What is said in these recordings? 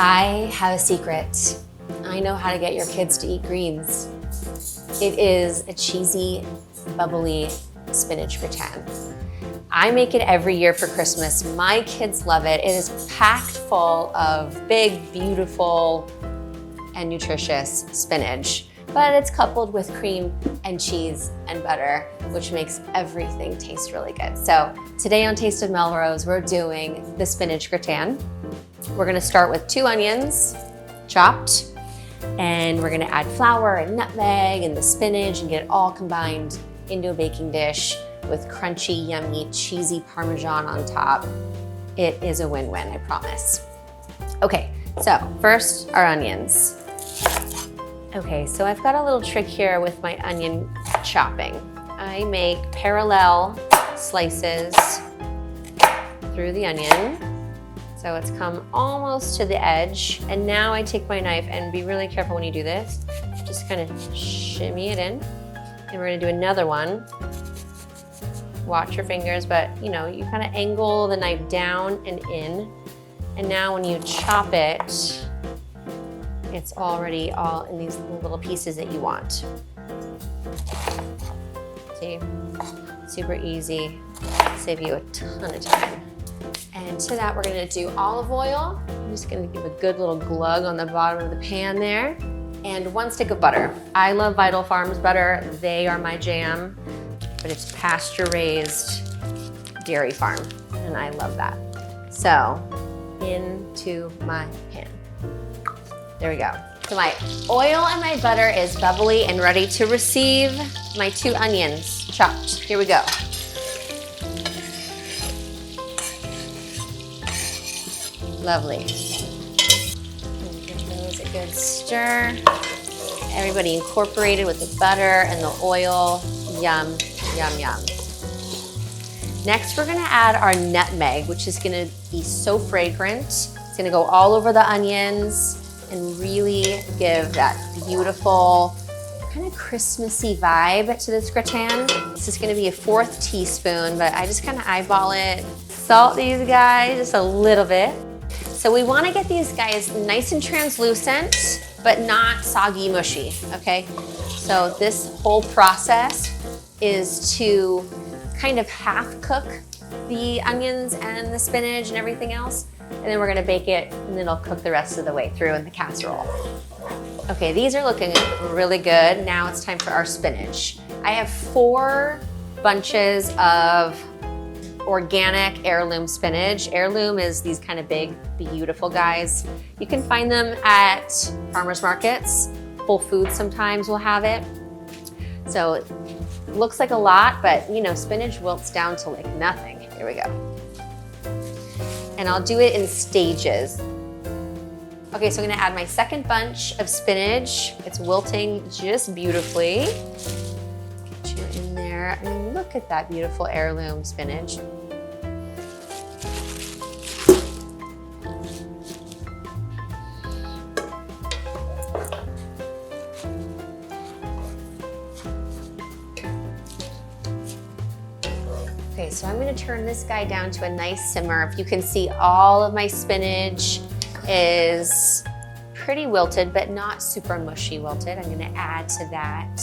I have a secret. I know how to get your kids to eat greens. It is a cheesy, bubbly spinach gratin. I make it every year for Christmas. My kids love it. It is packed full of big, beautiful, and nutritious spinach, but it's coupled with cream and cheese and butter, which makes everything taste really good. So today on Taste of MelRose, we're doing the spinach gratin. We're gonna start with 2 onions, chopped, and we're gonna add flour and nutmeg and the spinach and get it all combined into a baking dish with crunchy, yummy, cheesy Parmesan on top. It is a win-win, I promise. Okay, so first, our onions. Okay, so I've got a little trick here with my onion chopping. I make parallel slices through the onion. So it's come almost to the edge. And now I take my knife, and be really careful when you do this. Just kind of shimmy it in. And we're gonna do another one. Watch your fingers, but you kind of angle the knife down and in. And now when you chop it, it's already all in these little pieces that you want. See, super easy, save you a ton of time. And to that, we're gonna do olive oil. I'm just gonna give a good little glug on the bottom of the pan there. And 1 stick of butter. I love Vital Farms butter. They are my jam, but it's pasture-raised dairy farm, and I love that. So, into my pan. There we go. So my oil and my butter is bubbly and ready to receive my 2 onions chopped. Here we go. Lovely. Give those a good stir. Everybody incorporated with the butter and the oil. Yum, yum, yum. Next, we're gonna add our nutmeg, which is gonna be so fragrant. It's gonna go all over the onions and really give that beautiful, kind of Christmassy vibe to this gratin. This is gonna be a 1/4 teaspoon, but I just kind of eyeball it. Salt these guys just a little bit. So we wanna get these guys nice and translucent, but not soggy mushy, okay? So this whole process is to kind of half cook the onions and the spinach and everything else, and then we're gonna bake it, and then it'll cook the rest of the way through in the casserole. Okay, these are looking really good. Now it's time for our spinach. I have 4 bunches of organic heirloom spinach. Heirloom is these kind of big, beautiful guys. You can find them at farmers markets. Whole Foods sometimes will have it. So it looks like a lot, but spinach wilts down to like nothing. Here we go. And I'll do it in stages. Okay, so I'm gonna add my 2nd bunch of spinach. It's wilting just beautifully. Get you in there. I mean, look at that beautiful heirloom spinach. Okay, so I'm gonna turn this guy down to a nice simmer. If you can see, all of my spinach is pretty wilted, but not super mushy wilted. I'm gonna add to that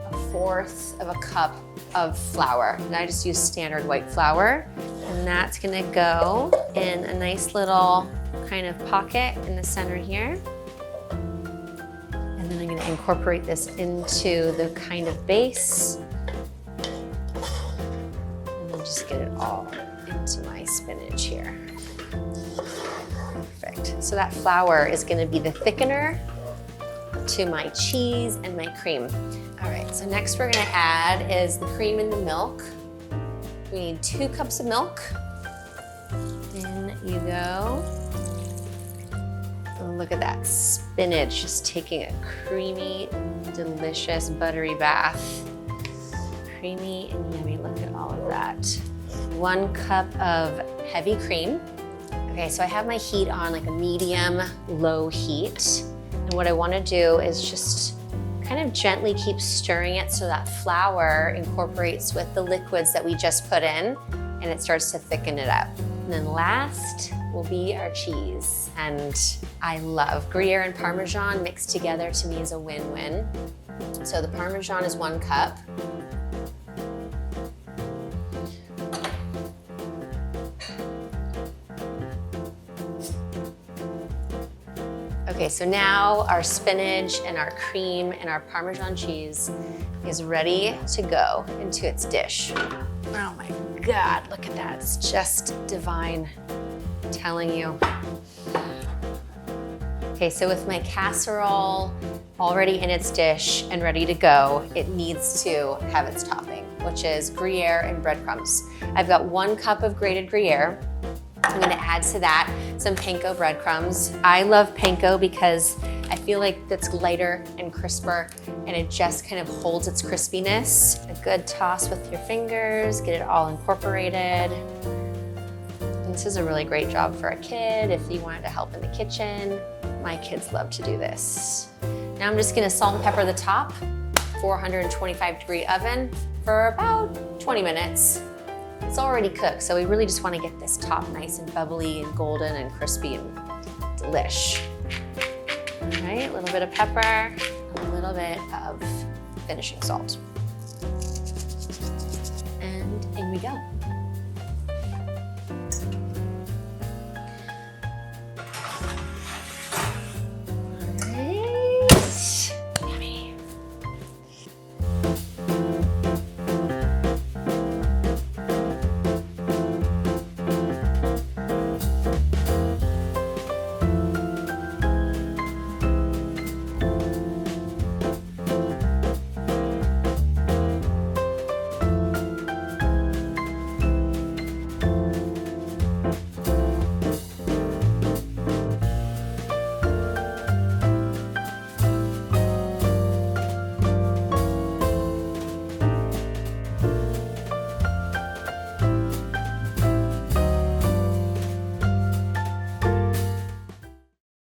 a 1/4 of a cup of flour. And I just use standard white flour. And that's gonna go in a nice little kind of pocket in the center here. And then I'm gonna incorporate this into the kind of base. Just get it all into my spinach here. Perfect. So that flour is gonna be the thickener to my cheese and my cream. All right, so next we're gonna add is the cream and the milk. We need 2 cups of milk. In you go. And look at that spinach just taking a creamy, delicious, buttery bath. Creamy and yummy, look at all of that. 1 cup of heavy cream. Okay, so I have my heat on like a medium low heat. And what I wanna do is just kind of gently keep stirring it so that flour incorporates with the liquids that we just put in and it starts to thicken it up. And then last, will be our cheese. And I love Gruyere and Parmesan mixed together. To me is a win-win. So the Parmesan is 1 cup. Okay, so now our spinach and our cream and our Parmesan cheese is ready to go into its dish. Oh my God, look at that. It's just divine, I'm telling you. Okay, so with my casserole already in its dish and ready to go, it needs to have its topping, which is Gruyere and breadcrumbs. I've got 1 cup of grated Gruyere. I'm gonna add to that some panko breadcrumbs. I love panko because I feel like it's lighter and crisper and it just kind of holds its crispiness. A good toss with your fingers, get it all incorporated. And this is a really great job for a kid if you wanted to help in the kitchen. My kids love to do this. Now I'm just gonna salt and pepper the top, 425-degree oven for about 20 minutes. It's already cooked, so we really just want to get this top nice and bubbly and golden and crispy and delish. All right, a little bit of pepper, a little bit of finishing salt. And in we go.